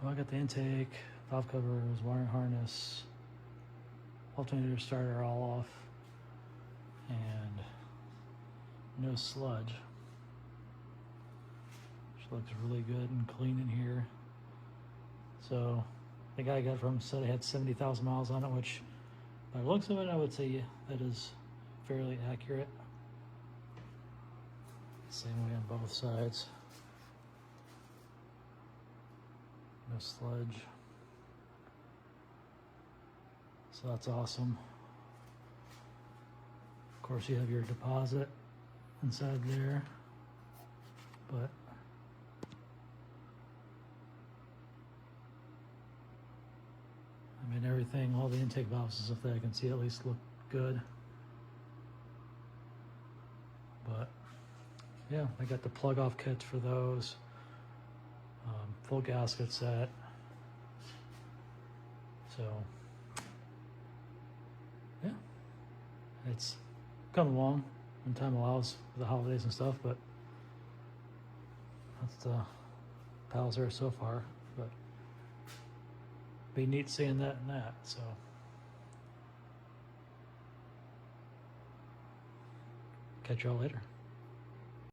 Well, I got the intake, valve covers, wiring harness, alternator starter all off, and no sludge. Which looks really good and clean in here. So the guy I got from said it had 70,000 miles on it, which by the looks of it, I would say that is fairly accurate. Same way on both sides. No sludge. So that's awesome. Of course, you have your deposit inside there, but I mean, everything, all the intake valves and stuff that I can see at least look good. But yeah, I got the plug off kits for those. Full gasket set. So yeah, it's come along when time allows for the holidays and stuff, but that's the pals there so far. But be neat seeing that and that. So catch y'all later.